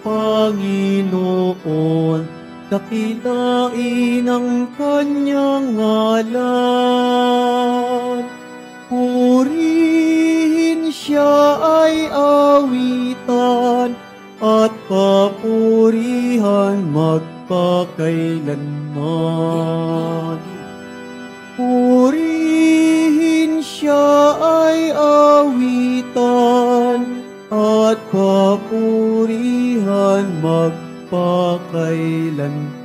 Panginoon, dakilain ang kanyang ngalan. Purihin siya ay awitan at papurihan magpakailanman. Purihin siya ay awitan at papurihan magpakailanman.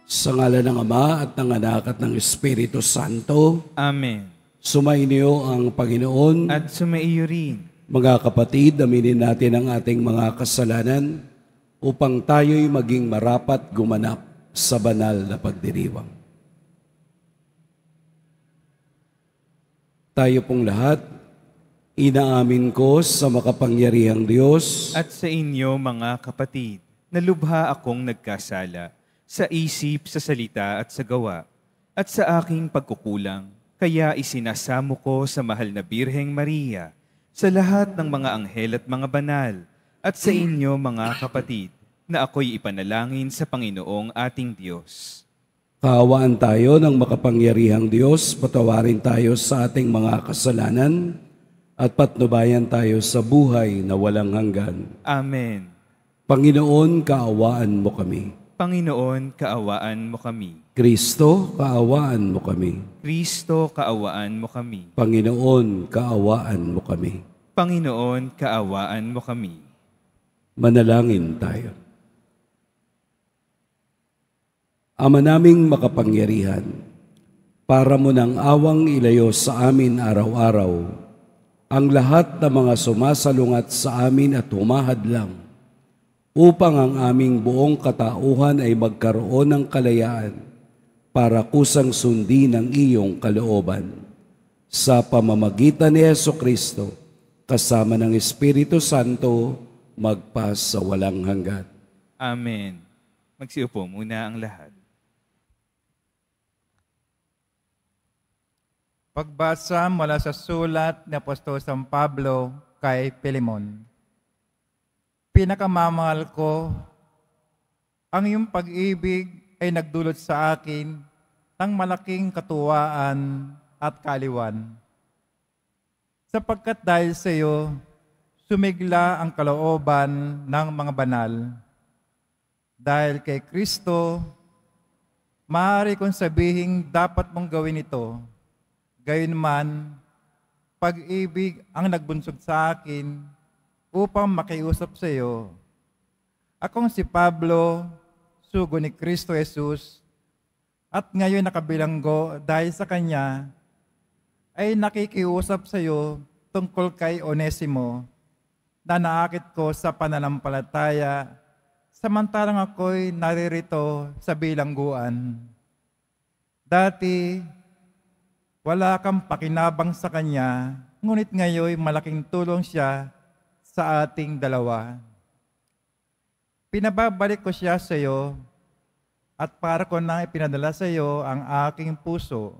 Sa ngalan ng Ama at ng Anak at ng Espiritu Santo. Amen. Sumainyo ang Panginoon. At sumaiyo rin. Mga kapatid, aminin natin ang ating mga kasalanan upang tayo'y maging marapat gumanap sa banal na pagdiriwang. Tayo pong lahat, inaamin ko sa makapangyarihang Diyos at sa inyo mga kapatid, na lubha akong nagkasala sa isip, sa salita at sa gawa, at sa aking pagkukulang. Kaya isinasamo ko sa mahal na Birheng Maria, sa lahat ng mga anghel at mga banal, at sa inyo mga kapatid, na ako'y ipanalangin sa Panginoong ating Diyos. Kaawaan tayo ng makapangyarihang Diyos, patawarin tayo sa ating mga kasalanan, at patnubayan tayo sa buhay na walang hanggan. Amen. Panginoon, kaawaan mo kami. Panginoon, kaawaan mo kami. Kristo, kaawaan mo kami. Kristo, kaawaan mo kami. Panginoon, kaawaan mo kami. Panginoon, kaawaan mo kami. Manalangin tayo. Ama naming makapangyarihan, para mo ng awang ilayo sa amin araw-araw ang lahat ng mga sumasalungat sa amin at humahadlang upang ang aming buong katauhan ay magkaroon ng kalayaan para kusang sundin ang iyong kalooban. Sa pamamagitan ni Jesucristo, kasama ng Espiritu Santo, magpa sa walang hanggan. Amen. Magsiupo muna ang lahat. Pagbasa mula sa sulat ni Apostol San Pablo kay Filemon. Pinakamamahal ko, ang iyong pag-ibig ay nagdulot sa akin ng malaking katuwaan at kaaliwan. Sapagkat dahil sa iyo, sumigla ang kalooban ng mga banal. Dahil kay Kristo, maaari kong sabihing dapat mong gawin ito. Gayunman, pag-ibig ang nagbunsod sa akin upang makiusap sa iyo. Akong si Pablo, sugo ni Kristo Jesus, at ngayon nakabilanggo dahil sa Kanya, ay nakikiusap sa iyo tungkol kay Onesimo, na naakit ko sa pananampalataya, samantalang ako'y naririto sa bilangguan. Dati, wala kang pakinabang sa Kanya, ngunit ngayon malaking tulong siya sa ating dalawa. Pinababalik ko siya sa iyo at para ko na ipinadala sa iyo ang aking puso.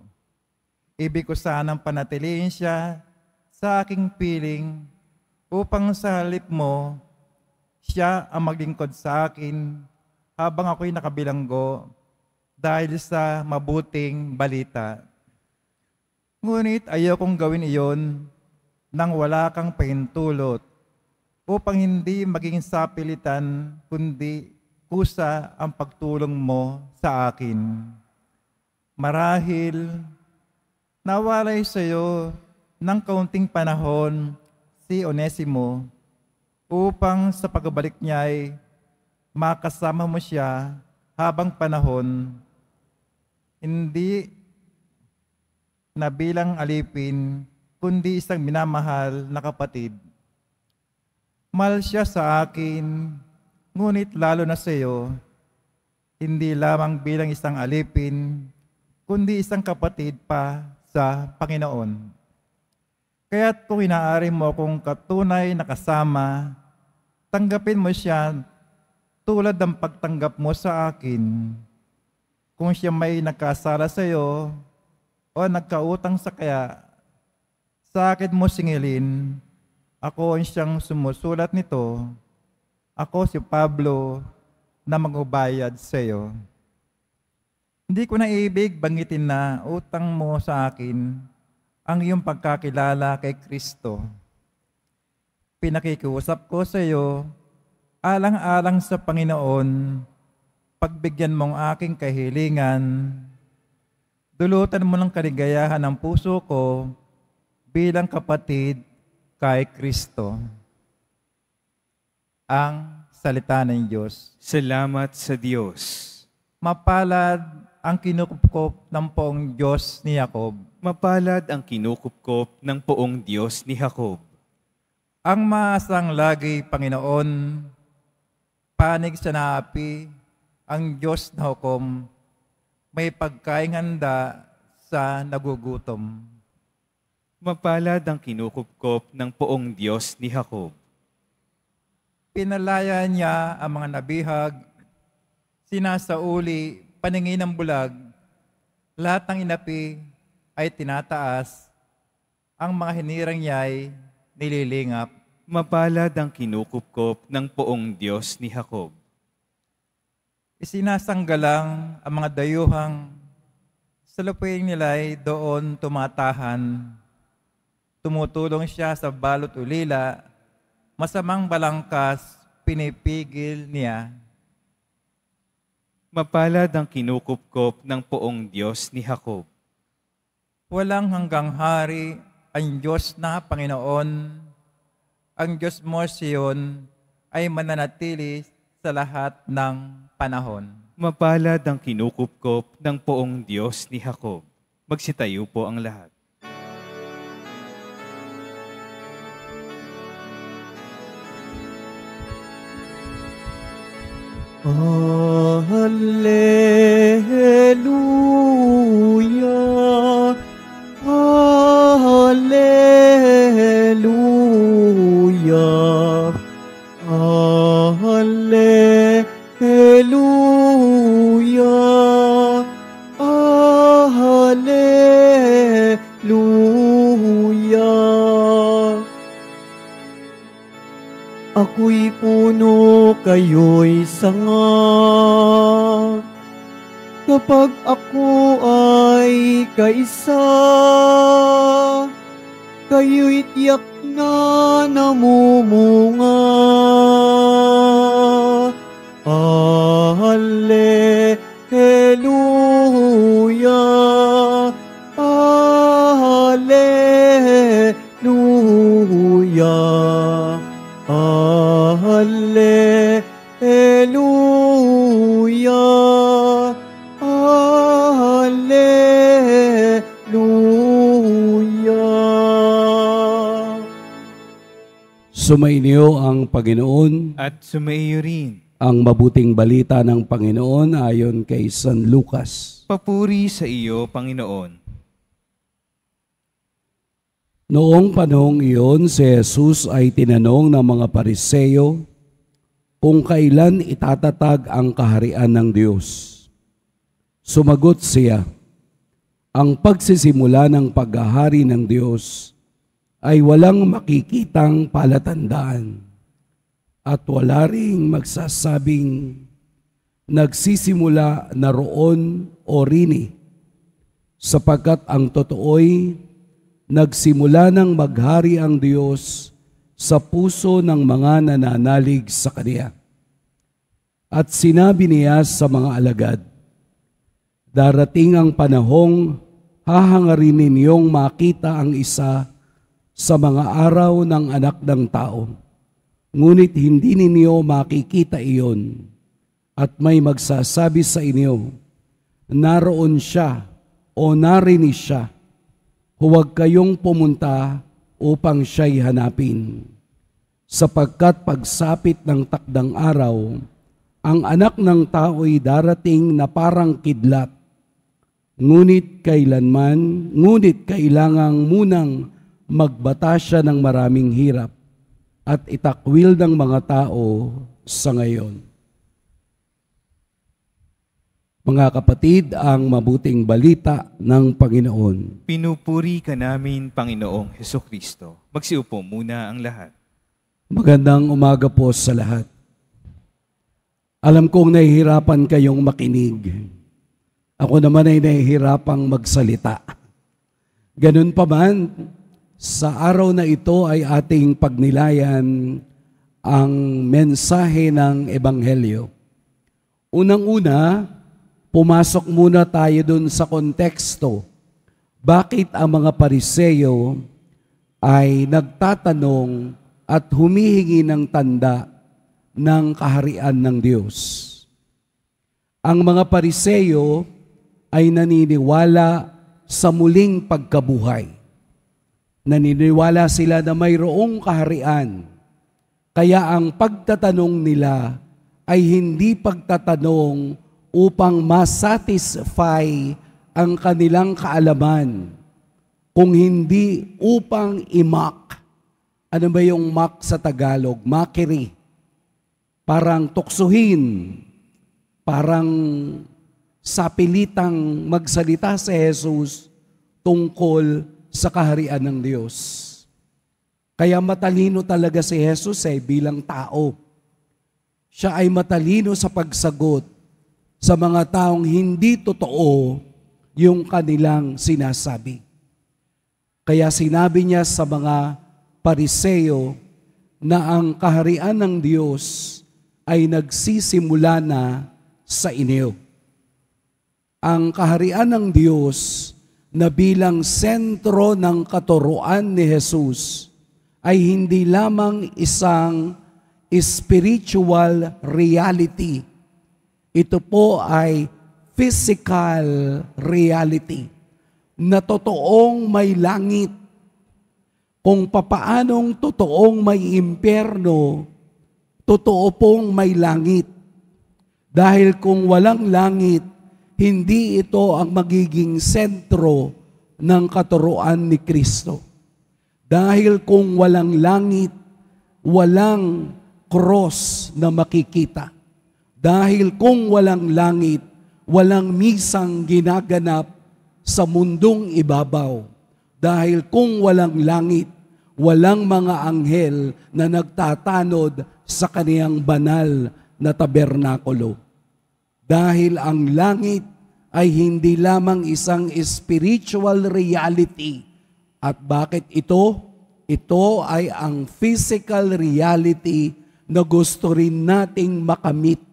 Ibig ko sanang panatiliin siya sa aking piling upang sa halip mo, siya ang maglingkod sa akin habang ako'y nakabilanggo dahil sa mabuting balita. Ngunit ayokong gawin iyon nang wala kang pahintulot upang hindi maging sapilitan kundi kusa ang pagtulong mo sa akin. Marahil nawalay sa iyo ng kaunting panahon si Onesimo upang sa pagbalik niya ay makasama mo siya habang panahon, hindi na bilang alipin, kundi isang minamahal na kapatid. Mahal siya sa akin, ngunit lalo na sa iyo, hindi lamang bilang isang alipin, kundi isang kapatid pa sa Panginoon. Kaya't kung inaari mo kung katunay na kasama, tanggapin mo siya tulad ng pagtanggap mo sa akin. Kung siya may nagkasala sa iyo, o nagkautang sa Sa akin mo singilin, ako ang siyang sumusulat nito. Ako si Pablo na magbabayad sa iyo. Hindi ko na ibig banggitin na utang mo sa akin ang iyong pagkakilala kay Kristo. Pinakikiusap ko sa iyo, alang-alang sa Panginoon, pagbigyan mong aking kahilingan, dulutan mo ng kaligayahan ng puso ko bilang kapatid kay Kristo. Ang salita ng Diyos. Salamat sa Diyos. Mapalad ang kinukupkop ng poong Diyos ni Jacob. Mapalad ang kinukupkop ng poong Diyos ni Jacob. Ang maasang lagi, Panginoon, panig sa naapi, ang Diyos na hukom, may pagkaing handa sa nagugutom. Mapalad ang kinukupkop ng poong Diyos ni Jacob. Pinalaya niya ang mga nabihag, sinasauli, paningin ng bulag, lahat ng inapi ay tinataas, ang mga hinirang niya'y nililingap. Mapalad ang kinukupkop ng poong Diyos ni Jacob. Isinasanggalang ang mga dayuhang sa lupain nila'y doon tumatahan. Tumutulong siya sa balot ulila, masamang balangkas, pinipigil niya. Mapalad ang kinukupkop ng poong Diyos ni Jacob. Walang hanggang hari ang Diyos na Panginoon. Ang Diyos mo Siyon ay mananatili sa lahat ng panahon. Mapalad ang kinukupkop ng poong Diyos ni Jacob. Magsitayo po ang lahat. Hallelujah, Hallelujah, Hallelujah, Hallelujah. Ako'y puno, kayo'y sanga. Kapag ako ay kaisa, kayo'y tiyak na namumunga. Hallelujah, Hallelujah, Hallelujah, Hallelujah. Sumainyo ang Panginoon, At sumaiyo rin. ang mabuting balita ng Panginoon ayon kay San Lucas. Papuri sa iyo, Panginoon. Noong panahong iyon, si Jesus ay tinanong ng mga Pariseo kung kailan itatatag ang kaharian ng Diyos. Sumagot siya, ang pagsisimula ng paghahari ng Diyos ay walang makikitang palatandaan at wala ring magsasabing nagsisimula na roon o rini, sapagkat ang totoo'y nagsimula ng maghari ang Diyos sa puso ng mga nananalig sa Kanya. At sinabi niya sa mga alagad, darating ang panahong hahangarin ninyong makita ang isa sa mga araw ng anak ng tao. Ngunit hindi ninyo makikita iyon, at may magsasabi sa inyo, naroon siya o narinig siya. Huwag kayong pumunta upang siya'y hanapin. Sapagkat pagsapit ng takdang araw, ang anak ng tao'y darating na parang kidlat. Ngunit kailangang munang magbata siya ng maraming hirap at itakwil ng mga tao sa ngayon. Mga kapatid, ang mabuting balita ng Panginoon. Pinupuri ka namin, Panginoong Hesukristo. Magsiupo muna ang lahat. Magandang umaga po sa lahat. Alam kong nahihirapan kayong makinig. Ako naman ay nahihirapang magsalita. Ganun pa man, sa araw na ito ay ating pagnilayan ang mensahe ng Ebanghelyo. Unang-una, pumasok muna tayo dun sa konteksto. Bakit ang mga Pariseyo ay nagtatanong at humihingi ng tanda ng kaharian ng Diyos? Ang mga Pariseyo ay naniniwala sa muling pagkabuhay. Naniniwala sila na mayroong kaharian. Kaya ang pagtatanong nila ay hindi pagtatanong upang masatisfy ang kanilang kaalaman, kung hindi upang i-mock. Ano ba yung mock sa Tagalog? Mockery. Parang tuksuhin, parang sapilitang magsalita si Jesus tungkol sa kaharian ng Diyos. Kaya matalino talaga si Jesus bilang tao. Siya ay matalino sa pagsagot sa mga taong hindi totoo yung kanilang sinasabi. Kaya sinabi niya sa mga Pariseo na ang kaharian ng Diyos ay nagsisimula na sa inyo. Ang kaharian ng Diyos na bilang sentro ng katuruan ni Jesus ay hindi lamang isang spiritual reality. Ito po ay physical reality na totoong may langit. Kung papaanong totoong may impyerno, totoo pong may langit. Dahil kung walang langit, hindi ito ang magiging sentro ng katuruan ni Kristo. Dahil kung walang langit, walang cross na makikita. Dahil kung walang langit, walang misang ginaganap sa mundong ibabaw. Dahil kung walang langit, walang mga anghel na nagtatanod sa kaniyang banal na tabernakulo. Dahil ang langit ay hindi lamang isang spiritual reality. At bakit ito? Ito ay ang physical reality na gusto rin nating makamit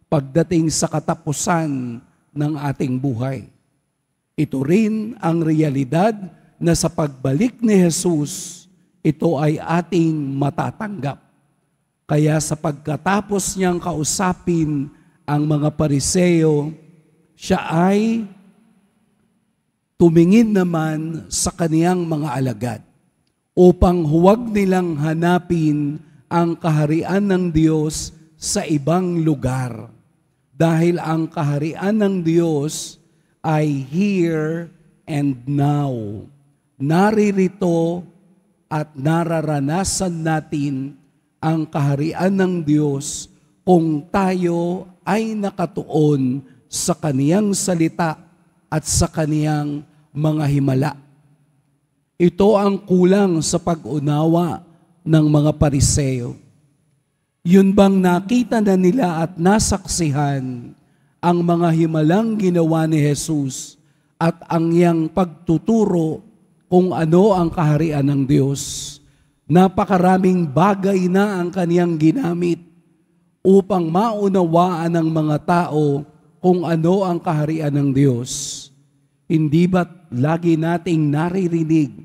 pagdating sa katapusan ng ating buhay. Ito rin ang realidad na sa pagbalik ni Jesus, ito ay ating matatanggap. Kaya sa pagkatapos niyang kausapin ang mga Pariseo, siya ay tumingin naman sa kaniyang mga alagad upang huwag nilang hanapin ang kaharian ng Diyos sa ibang lugar. Dahil ang kaharian ng Diyos ay here and now. Naririto at nararanasan natin ang kaharian ng Diyos kung tayo ay nakatuon sa kaniyang salita at sa kaniyang mga himala. Ito ang kulang sa pag-unawa ng mga Pariseo. Yun bang nakita na nila at nasaksihan ang mga himalang ginawa ni Jesus at ang iyang pagtuturo kung ano ang kaharian ng Diyos? Napakaraming bagay na ang kaniyang ginamit upang maunawaan ng mga tao kung ano ang kaharian ng Diyos. Hindi ba't lagi nating naririnig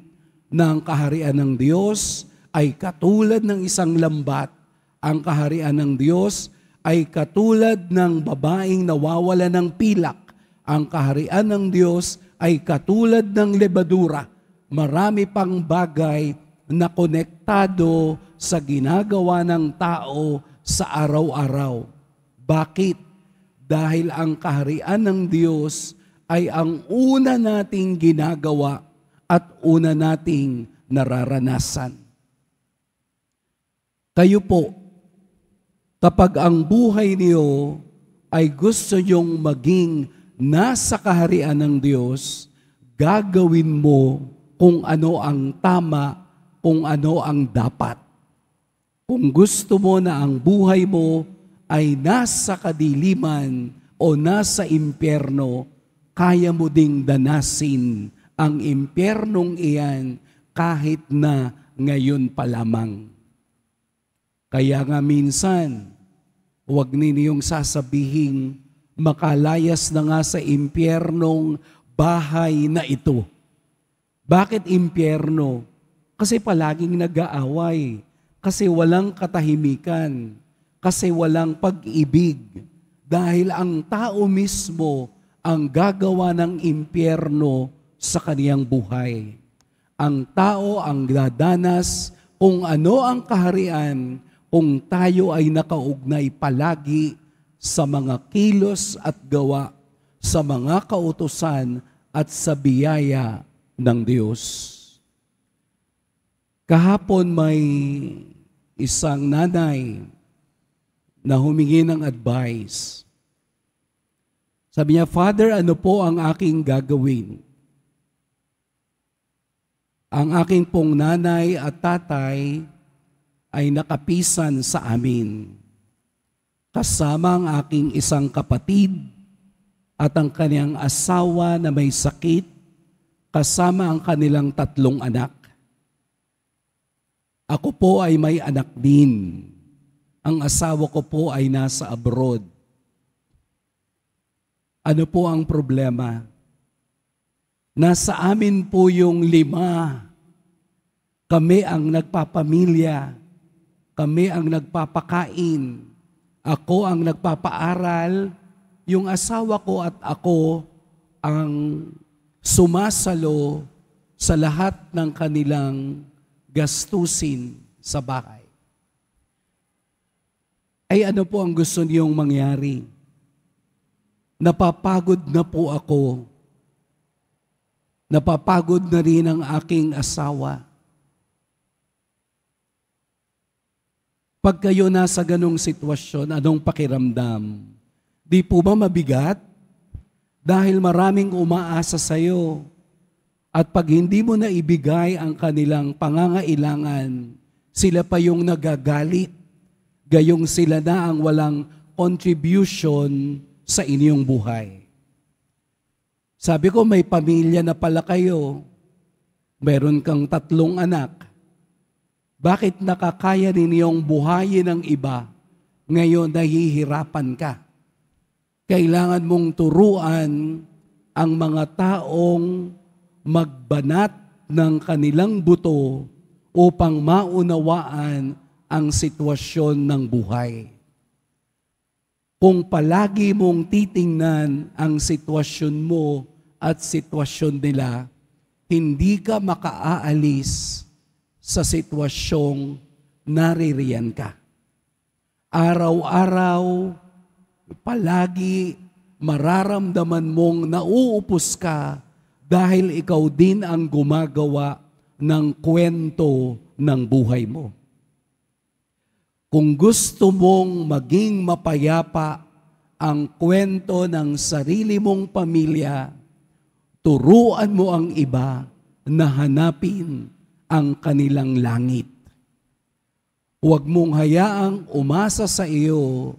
na ang kaharian ng Diyos ay katulad ng isang lambat? Ang kaharian ng Diyos ay katulad ng babaeng nawawala ng pilak. Ang kaharian ng Diyos ay katulad ng lebadura. Marami pang bagay na konektado sa ginagawa ng tao sa araw-araw. Bakit? Dahil ang kaharian ng Diyos ay ang una nating ginagawa at una nating nararanasan. Kayo po, kapag ang buhay niyo ay gusto niyong maging nasa kaharian ng Diyos, gagawin mo kung ano ang tama, kung ano ang dapat. Kung gusto mo na ang buhay mo ay nasa kadiliman o nasa impyerno, kaya mo ding danasin ang impyernong iyan kahit na ngayon pa lamang. Kaya nga minsan, huwag ninyong sasabihin, makalayas na nga sa impyernong bahay na ito. Bakit impyerno? Kasi palaging nag-aaway, kasi walang katahimikan, kasi walang pag-ibig. Dahil ang tao mismo ang gagawa ng impyerno sa kaniyang buhay. Ang tao ang dadanas kung ano ang kaharian kung tayo ay nakaugnay palagi sa mga kilos at gawa, sa mga kautusan at sa biyaya ng Diyos. Kahapon may isang nanay na humingi ng advice. Sabi niya, Father, ano po ang aking gagawin? Ang aking pong nanay at tatay ay nakapisan sa amin. Kasama ang aking isang kapatid at ang kanyang asawa na may sakit, kasama ang kanilang 3 anak. Ako po ay may anak din. Ang asawa ko po ay nasa abroad. Ano po ang problema? Nasa amin po yung 5. Kami ang nagpapamilya. Kami ang nagpapakain. Ako ang nagpapaaral. Yung asawa ko at ako ang sumasalo sa lahat ng kanilang gastusin sa bahay. Ay ano po ang gusto niyong mangyari? Napapagod na po ako. Napapagod na rin ang aking asawa. Pag kayo nasa ganong sitwasyon, anong pakiramdam? Di po ba mabigat? Dahil maraming umaasa sa iyo. At pag hindi mo na ibigay ang kanilang pangangailangan, sila pa yung nagagalit. Gayong sila na ang walang contribution sa inyong buhay. Sabi ko, may pamilya na pala kayo. Meron kang 3 anak. Bakit nakakaya ninyong buhayin ng iba, ngayon nahihirapan ka? Kailangan mong turuan ang mga taong magbanat ng kanilang buto upang maunawaan ang sitwasyon ng buhay. Kung palagi mong titingnan ang sitwasyon mo at sitwasyon nila, hindi ka makaaalis sa sitwasyong naririyan ka. Araw-araw, palagi mararamdaman mong nauupos ka dahil ikaw din ang gumagawa ng kwento ng buhay mo. Kung gusto mong maging mapayapa ang kwento ng sarili mong pamilya, turuan mo ang iba na hanapin ang kanilang langit. Huwag mong hayaang umasa sa iyo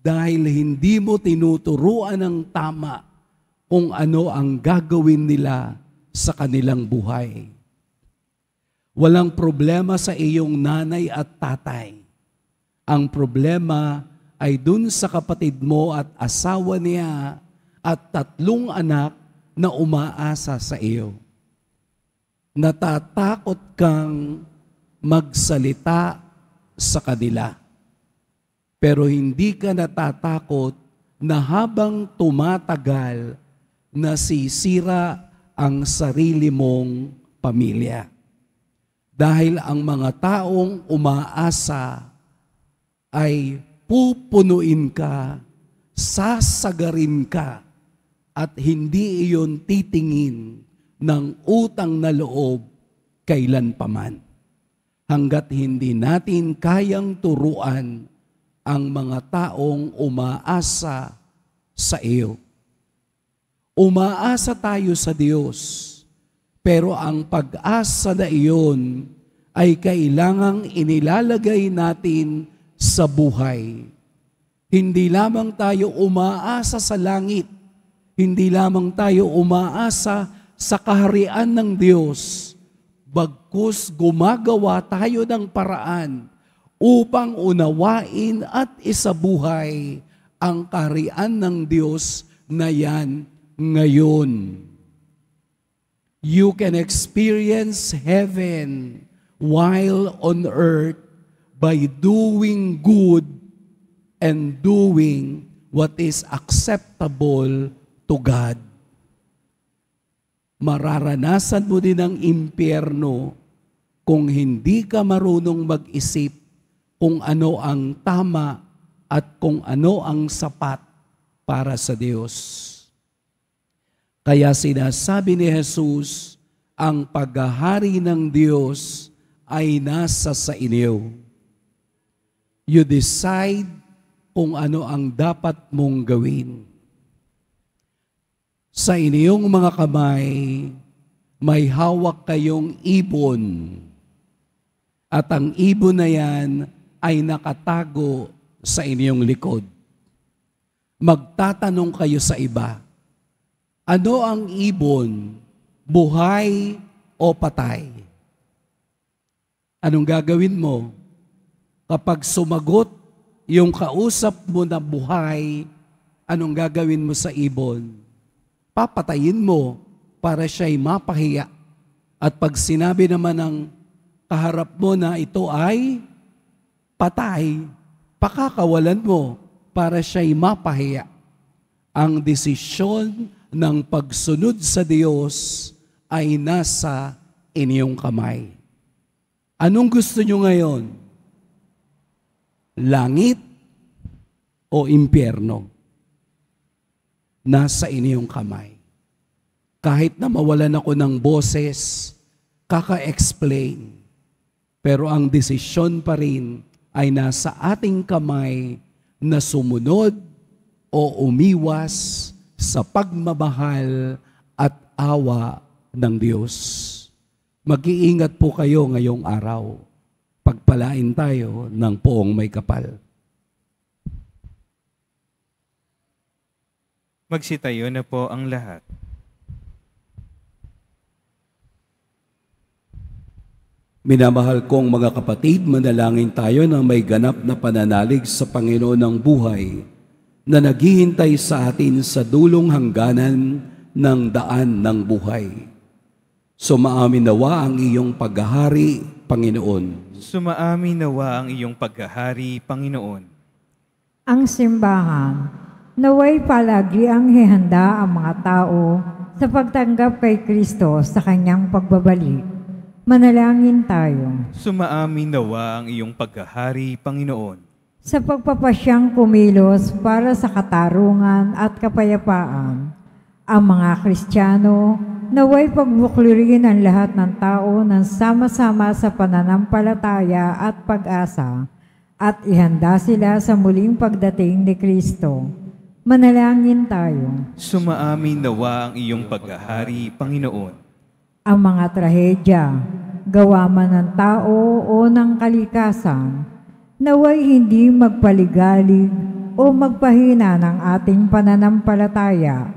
dahil hindi mo tinuturuan ng tama kung ano ang gagawin nila sa kanilang buhay. Walang problema sa iyong nanay at tatay. Ang problema ay dun sa kapatid mo at asawa niya at 3 anak na umaasa sa iyo. Natatakot kang magsalita sa kanila. Pero hindi ka natatakot na habang tumatagal, nasisira ang sarili mong pamilya. Dahil ang mga taong umaasa ay pupunuin ka, sasagarin ka, at hindi iyon titingin ng utang na loob kailanpaman. Hanggat hindi natin kayang turuan ang mga taong umaasa sa iyo. Umaasa tayo sa Diyos, pero ang pag-asa na iyon ay kailangang inilalagay natin sa buhay. Hindi lamang tayo umaasa sa langit, hindi lamang tayo umaasa sa kaharian ng Diyos, bagkus gumagawa tayo ng paraan upang unawain at isabuhay ang kaharian ng Diyos na yan ngayon. You can experience heaven while on earth by doing good and doing what is acceptable to God. Mararanasan mo din ang impyerno kung hindi ka marunong mag-isip kung ano ang tama at kung ano ang sapat para sa Diyos. Kaya sinasabi ni Jesus, ang paghahari ng Diyos ay nasa sa inyo. You decide kung ano ang dapat mong gawin. Sa inyong mga kamay, may hawak kayong ibon. At ang ibon na yan ay nakatago sa inyong likod. Magtatanong kayo sa iba, ano ang ibon? Buhay o patay? Anong gagawin mo? Kapag sumagot yung kausap mo na buhay, anong gagawin mo sa ibon? Papatayin mo para siya'y mapahiya. At pag sinabi naman ng kaharap mo na ito ay patay, pakakawalan mo para siya'y mapahiya. Ang desisyon ng pagsunod sa Diyos ay nasa inyong kamay. Anong gusto nyo ngayon? Langit o impyerno? Nasa inyong kamay. Kahit na mawalan ako ng boses, kaka-explain. Pero ang desisyon pa rin ay nasa ating kamay na sumunod o umiwas sa pagmamahal at awa ng Diyos. Mag-iingat po kayo ngayong araw. Pagpalain tayo ng poong may kapal. Magsitayo na po ang lahat. Minamahal kong mga kapatid, manalangin tayo ng may ganap na pananalig sa Panginoon ng buhay na naghihintay sa atin sa dulong hangganan ng daan ng buhay. Sumaamin nawa ang iyong paghahari, Panginoon. Sumaamin nawa ang iyong paghahari, Panginoon. Ang simbahan, naway palagi ang hihanda ang mga tao sa pagtanggap kay Kristo sa kanyang pagbabalik. Manalangin tayo. Sumaamin nawa ang iyong paghahari, Panginoon. Sa pagpapasyang kumilos para sa katarungan at kapayapaan, ang mga Kristiyano naway pagbuklirin ang lahat ng tao ng sama-sama sa pananampalataya at pag-asa at ihanda sila sa muling pagdating ni Kristo. Manalangin tayo. Sumaamin nawa ang iyong paghahari, Panginoon. Ang mga trahedya, gawa man ng tao o ng kalikasan, naway hindi magpaligalig o magpahina ng ating pananampalataya.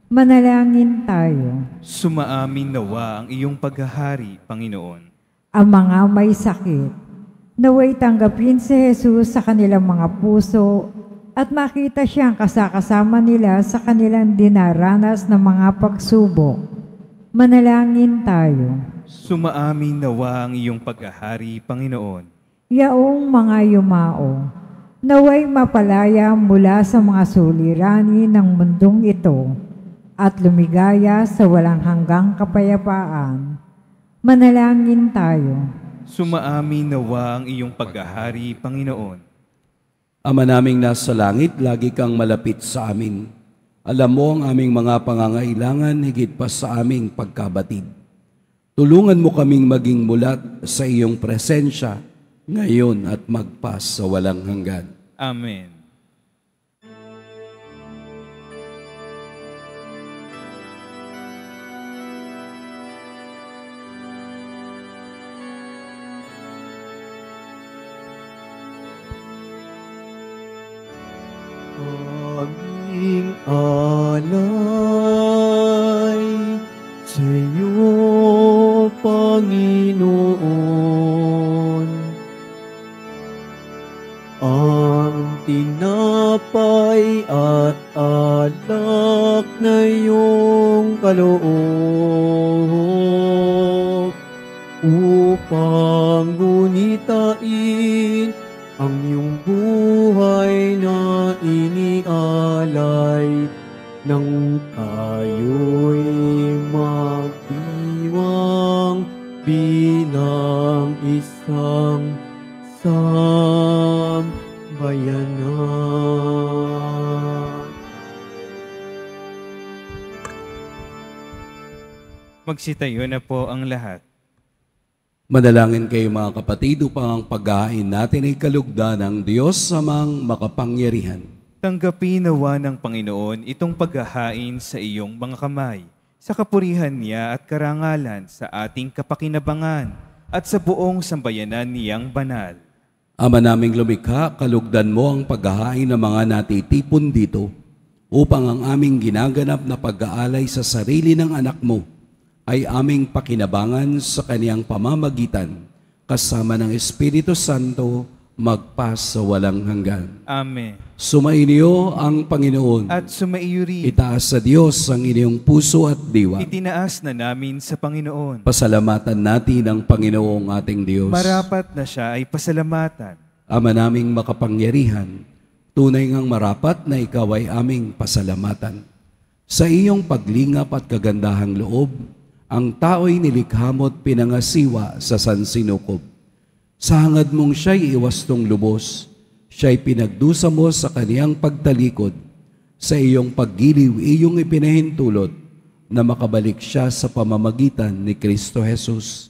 Manalangin tayo. Sumaamin nawa ang iyong paghahari, Panginoon. Ang mga may sakit, naway tanggapin si Jesus sa kanilang mga puso at makita siyang kasakasama nila sa kanilang dinaranas ng mga pagsubok. Manalangin tayo. Sumaamin nawa ang iyong paghahari, Panginoon. Yaong mga yumao, naway mapalaya mula sa mga suliranin ng mundong ito at lumigaya sa walang hanggang kapayapaan. Manalangin tayo. Sumaamin nawa ang iyong paghahari, Panginoon. Ama naming nasa langit, lagi kang malapit sa amin. Alam mo ang aming mga pangangailangan, higit pa sa aming pagkabatid. Tulungan mo kaming maging mulat sa iyong presensya, ngayon at magpas sa walang hanggan. Amen. aming alay sa iyo, Panginoon. Ang tinapay at alak na iyong kaloob upang gunitain ang iyong buhay na inialay nang tayo'y magdiwang bilang isang sambayanan. Magsitayo na po ang lahat. Manalangin kayo mga kapatid upang ang paghahain natin ay kalugdan ng Diyos Amang makapangyarihan. Tanggapin nawa ng Panginoon itong paghahain sa iyong mga kamay, sa kapurihan niya at karangalan sa ating kapakinabangan at sa buong sambayanan niyang banal. Ama naming lumikha, kalugdan mo ang paghahain ng mga natitipon dito upang ang aming ginaganap na pag-aalay sa sarili ng anak mo ay aming pakinabangan sa kaniyang pamamagitan kasama ng Espiritu Santo magpas sa walang hanggan. Amen. Sumainyo ang Panginoon. At sumaiyo rin. Itaas sa Diyos ang inyong puso at diwa. Itinaas na namin sa Panginoon. Pasalamatan natin ang Panginoong ating Diyos. Marapat na siya ay pasalamatan. Ama naming makapangyarihan, tunay ngang marapat na ikaw ay aming pasalamatan. Sa iyong paglingap at kagandahang loob, ang tao'y nilikha mo't pinangasiwa sa sansinukob. Sa hangad mong siya'y iwastong lubos, siya'y pinagdusa mo sa kaniyang pagtalikod. Sa iyong paggiliw, iyong ipinahintulot na makabalik siya sa pamamagitan ni Kristo Jesus.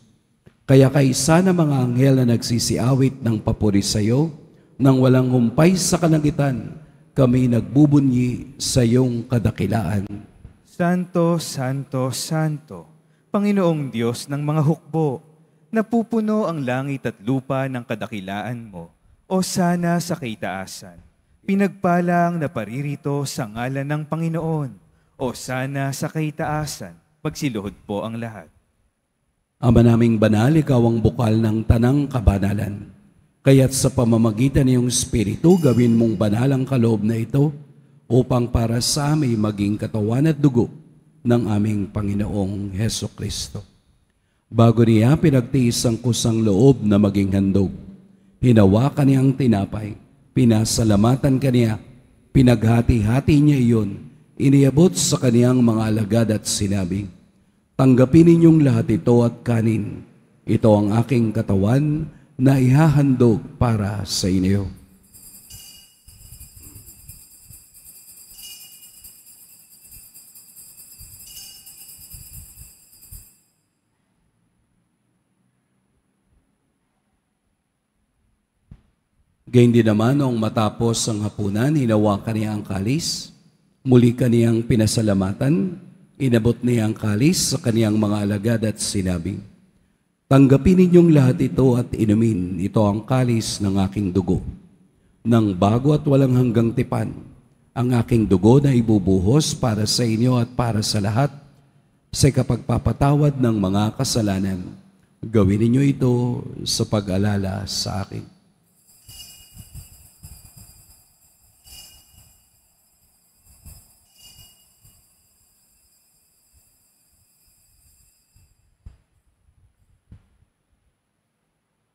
Kaya kaisa na mga anghel na nagsisiawit ng papuri sa iyo, nang walang humpay sa kalangitan, kami nagbubunyi sa iyong kadakilaan. Santo, Santo, Santo, Panginoong Diyos ng mga hukbo, napupuno ang langit at lupa ng kadakilaan mo, o sana sa kaitaasan. Pinagpalang na paririto sa ngalan ng Panginoon, o sana sa kaitaasan. Magsiluhod po ang lahat. Ama naming banal, ikaw ang bukal ng tanang kabanalan. Kaya't sa pamamagitan ng iyong Espiritu, gawin mong banal ang kaloob na ito upang para sa amin maging katawan at dugo ng aming Panginoong Hesukristo. Bago niya pinagtiis ang kusang loob na maging handog, hinawakan niya ang tinapay, pinasalamatan kaniya, pinaghati-hati niya iyon, iniabot sa kaniyang mga alagad at sinabi, "Tanggapin ninyong lahat ito at kanin. Ito ang aking katawan na ihahandog para sa inyo." Gayun din naman noong matapos ang hapunan, hinawakan niya ang kalis, muli kaniyang pinasalamatan, inabot niya ang kalis sa kaniyang mga alagad at sinabi, "Tanggapin ninyong lahat ito at inumin, ito ang kalis ng aking dugo, ng bago at walang hanggang tipan, ang aking dugo na ibubuhos para sa inyo at para sa lahat, sa kapagpapatawad ng mga kasalanan. Gawin ninyo ito sa pag-alala sa akin."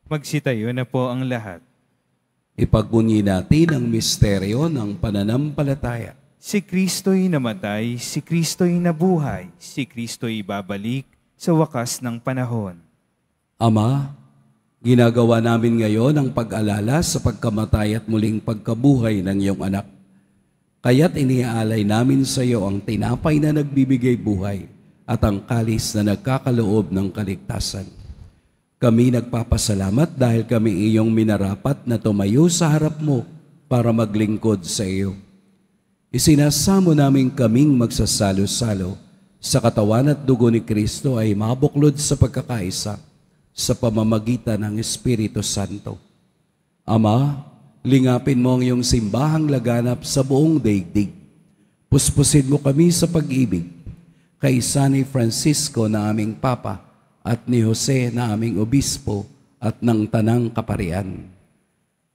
Magsitayo na po ang lahat. Ipagbunyi natin ang misteryo ng pananampalataya. Si Kristo'y namatay, si Kristo'y nabuhay, si Kristo'y babalik sa wakas ng panahon. Ama, ginagawa namin ngayon ang pag-alala sa pagkamatay at muling pagkabuhay ng iyong anak. Kaya't iniaalay namin sa iyo ang tinapay na nagbibigay buhay at ang kalis na nagkakaloob ng kaligtasan. Kami nagpapasalamat dahil kami iyong minarapat na tumayo sa harap mo para maglingkod sa iyo. Isinasamo namin kaming magsasalo-salo sa katawan at dugo ni Kristo ay mabuklod sa pagkakaisa sa pamamagitan ng Espiritu Santo. Ama, Lingapin mo ang iyong simbahang laganap sa buong daigdig. Puspusin mo kami sa pag-ibig kay San Francisco na aming Papa at ni Jose na aming Obispo at ng Tanang Kaparian.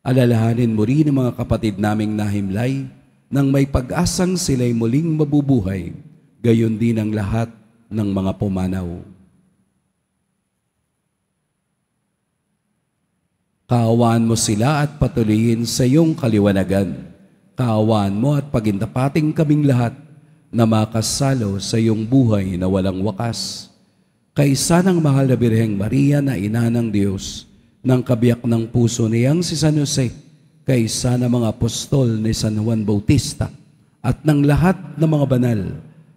Alalahanin mo rin ang mga kapatid naming nahimlay nang may pag-asang sila'y muling mabubuhay, gayon din ang lahat ng mga pumanaw. Kaawaan mo sila at patuloyin sa iyong kaliwanagan. Kaawaan mo at pagintapating kaming lahat na makasalo sa iyong buhay na walang wakas. Kaysa ng mahal na Birheng Maria na ina ng Diyos, ng kabiyak ng puso niyang si San Jose, kaysa ng mga apostol ni San Juan Bautista, at ng lahat ng mga banal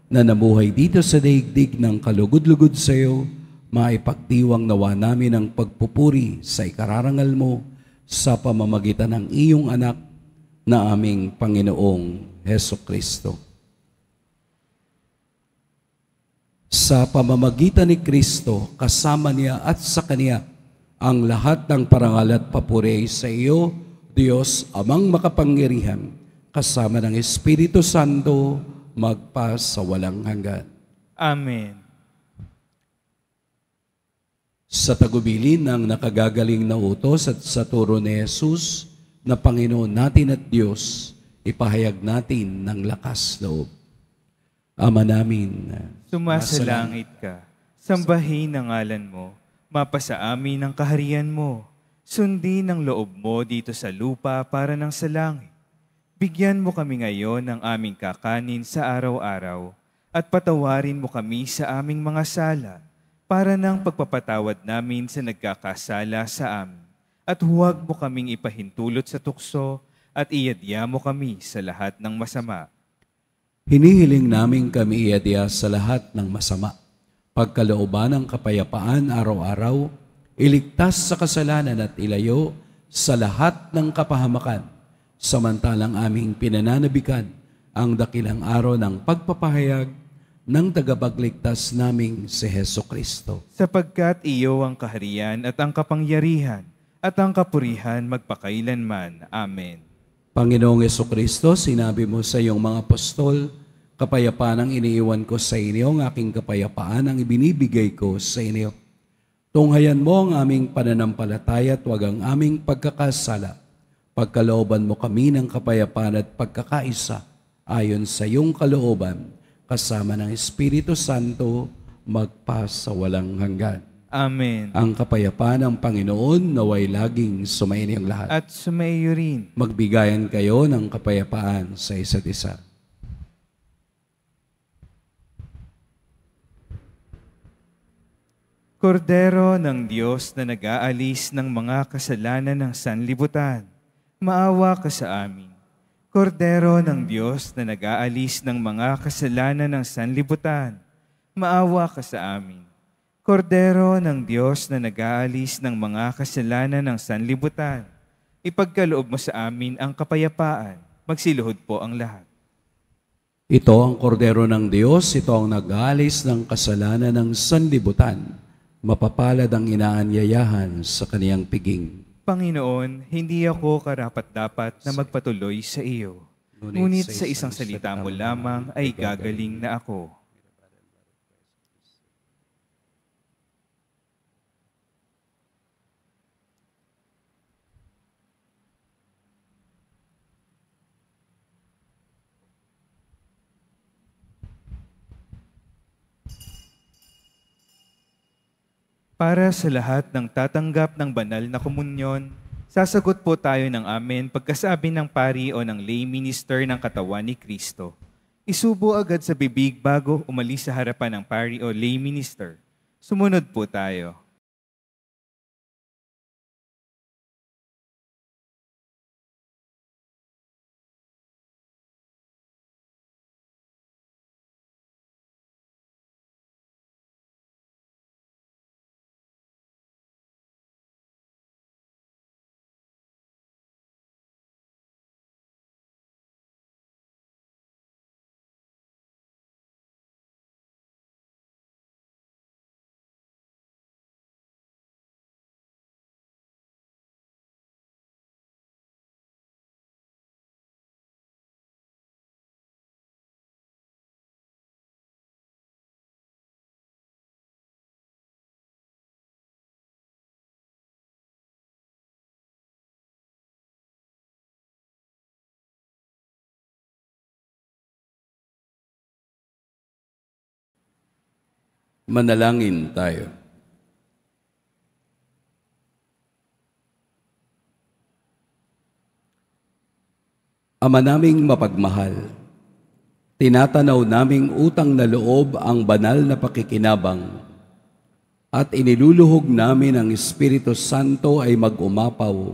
na namuhay dito sa daigdig ng kalugod-lugod sa iyo, maipagdiwang nawa namin ang pagpupuri sa ikararangal mo sa pamamagitan ng iyong anak na aming Panginoong Heso Kristo. Sa pamamagitan ni Kristo, kasama niya at sa Kanya, ang lahat ng parangal at papuri sa iyo, Diyos amang makapangyarihan, kasama ng Espiritu Santo, magpa sa walang hanggan. Amen. Sa tagubilin ng nakagagaling na utos at sa turo ni Jesus na Panginoon natin at Diyos, ipahayag natin ng lakas loob. Ama namin, Sumasalangit ka, sambahin ang ngalan mo, mapasa amin ang kaharian mo, sundin ang loob mo dito sa lupa para ng sa langit. Bigyan mo kami ngayon ng aming kakanin sa araw-araw at patawarin mo kami sa aming mga sala para ng pagpapatawad namin sa nagkakasala sa amin. At huwag mo kaming ipahintulot sa tukso at iadya mo kami sa lahat ng masama. hinihiling namin kami iadya sa lahat ng masama. Pagkalooban ng kapayapaan araw-araw, iligtas sa kasalanan at ilayo sa lahat ng kapahamakan, samantalang aming pinananabikan ang dakilang araw ng pagpapahayag ng tagapagligtas naming si Heso Kristo. Sapagkat iyo ang kaharian at ang kapangyarihan at ang kapurihan magpakailanman. Amen. Panginoong Heso Kristo, sinabi mo sa iyong mga apostol, kapayapaan ang iniiwan ko sa inyo, ang aking kapayapaan ang ibinibigay ko sa inyo. Tunghayan mo ang aming pananampalataya at huwag ang aming pagkakasala. Pagkalooban mo kami ng kapayapaan at pagkakaisa ayon sa iyong kalooban, kasama ng Espiritu Santo, magpa sa walang hanggan. Amen. Ang kapayapaan ng Panginoon naway laging sumainiyong lahat. At sumaiyo rin. Magbigayan kayo ng kapayapaan sa isa't isa. Kordero ng Diyos na nag-aalis ng mga kasalanan ng sanlibutan, maawa ka sa amin. Kordero ng Diyos na nag-aalis ng mga kasalanan ng sanlibutan, maawa ka sa amin. Kordero ng Diyos na nag-aalis ng mga kasalanan ng sanlibutan, ipagkaloob mo sa amin ang kapayapaan. Magsiluhod po ang lahat. Ito ang kordero ng Diyos, ito ang nag-aalis ng kasalanan ng sanlibutan. Mapapalad ang inaanyayahan sa kaniyang piging. Panginoon, hindi ako karapat-dapat na magpatuloy sa iyo. Ngunit sa isang salita mo lamang ay gagaling na ako. Para sa lahat ng tatanggap ng banal na komunyon, sasagot po tayo ng amen pagkasabi ng pari o ng lay minister ng katawan ni Kristo. Isubo agad sa bibig bago umalis sa harapan ng pari o lay minister. Sumunod po tayo. Manalangin tayo. Ama naming mapagmahal, tinatanaw naming utang na loob ang banal na pakikinabang at iniluluhog namin ang Espiritu Santo ay mag-umapaw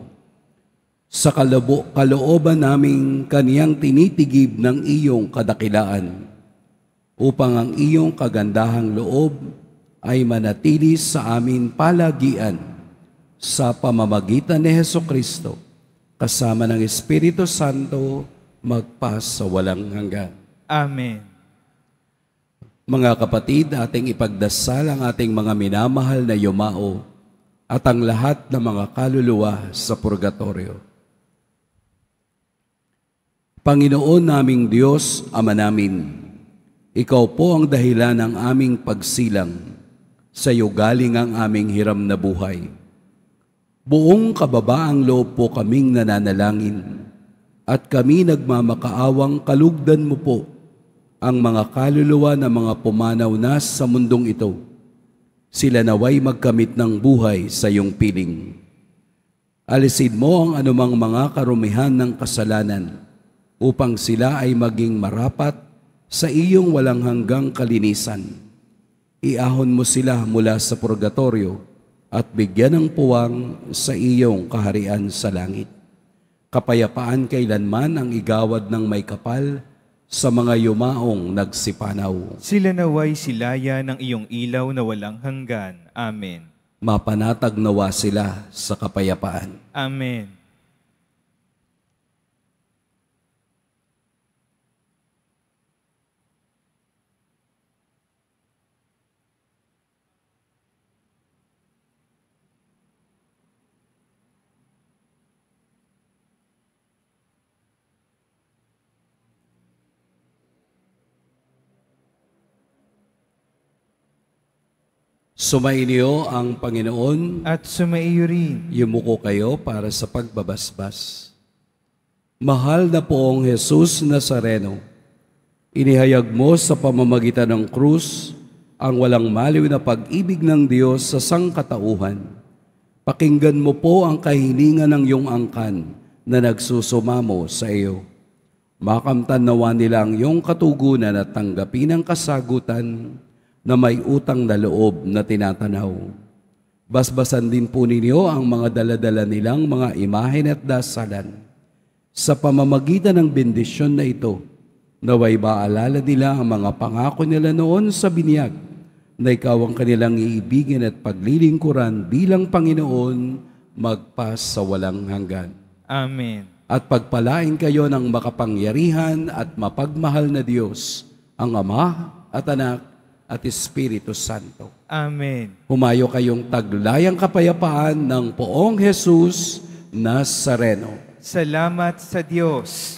sa kalooban naming kaniyang tinitigib ng iyong kadakilaan upang ang iyong kagandahang loob ay manatili sa amin palagian sa pamamagitan ni Hesukristo kasama ng Espiritu Santo magpa sa walang hanggan. Amen. Mga kapatid, ating ipagdasal ang ating mga minamahal na yumao at ang lahat ng mga kaluluwa sa purgatorio. Panginoon naming Diyos, Ama namin, Ikaw po ang dahilan ng aming pagsilang. Sa iyo galing ang aming hiram na buhay. Buong kababaang loob po kaming nananalangin at kami nagmamakaawang kalugdan mo po ang mga kaluluwa na mga pumanaw na sa mundong ito. Sila naway magkamit ng buhay sa iyong piling. Alisin mo ang anumang mga karumihan ng kasalanan upang sila ay maging marapat sa iyong walang hanggang kalinisan. Iahon mo sila mula sa purgatorio at bigyan ng puwang sa iyong kaharian sa langit. Kapayapaan kailanman ang igawad ng may kapal sa mga yumaong nagsipanaw. Sila naway silaya ng iyong ilaw na walang hanggan. Amen. Mapanatag nawa sila sa kapayapaan. Amen. Sumainyo ang Panginoon. At sumaiyo rin. Yumuko kayo para sa pagbabasbas. Mahal na poong Jesus Nazareno, inihayag mo sa pamamagitan ng krus ang walang maliw na pag-ibig ng Diyos sa sangkatauhan. Pakinggan mo po ang kahilingan ng iyong angkan na nagsusumamo sa iyo. Makamtan nawa nila ang iyong katugunan at tanggapin ang kasagutan na may utang na loob na tinatanaw. Basbasan din po ninyo ang mga daladala nilang mga imahen at dasalan. Sa pamamagitan ng bendisyon na ito, naway maalala nila ang mga pangako nila noon sa binyag na ikaw ang kanilang iibigin at paglilingkuran bilang Panginoon magpas sa walang hanggan. Amen. At pagpalain kayo ng makapangyarihan at mapagmahal na Diyos, ang Ama at Anak at Espiritu Santo. Amen. Humayo kayong taglayang kapayapaan ng poong Jesus Nazareno. Salamat sa Diyos.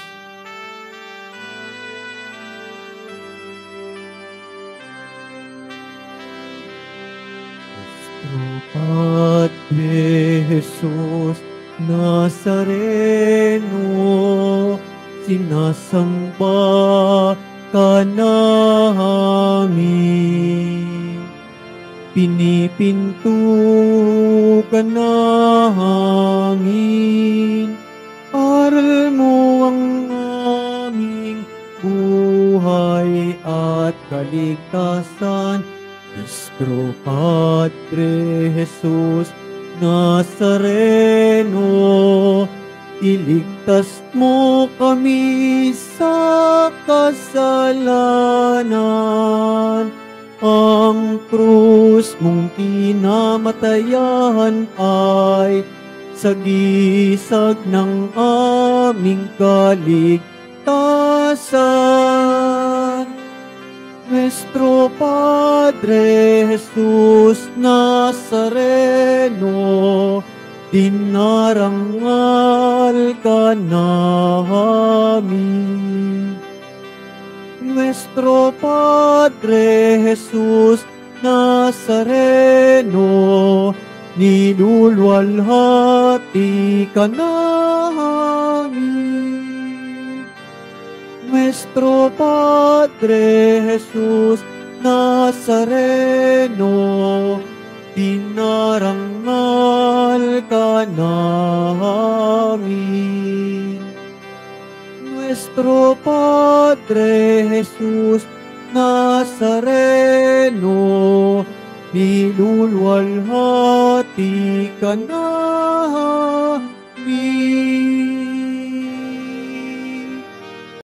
Padre Jesus Nazareno, sinasamba ka namin, pinipinto ka namin, aral mo ang aming buhay at kaligtasan. Nuestro Padre Jesus Nazareno, iligtas mo kami sa kasalanan. Ang krus mong kinamatayan ay sagisag ng aming kaligtasan. Nuestro Padre Jesus Nazareno, dinarangal ka namin. Nuestro Padre Jesus Nazareno, niluluwalhati ka namin. Nuestro Padre Jesus Nazareno, dinarangal ka namin. Nuestro Padre Jesus Nazareno, nilulwalhati ka na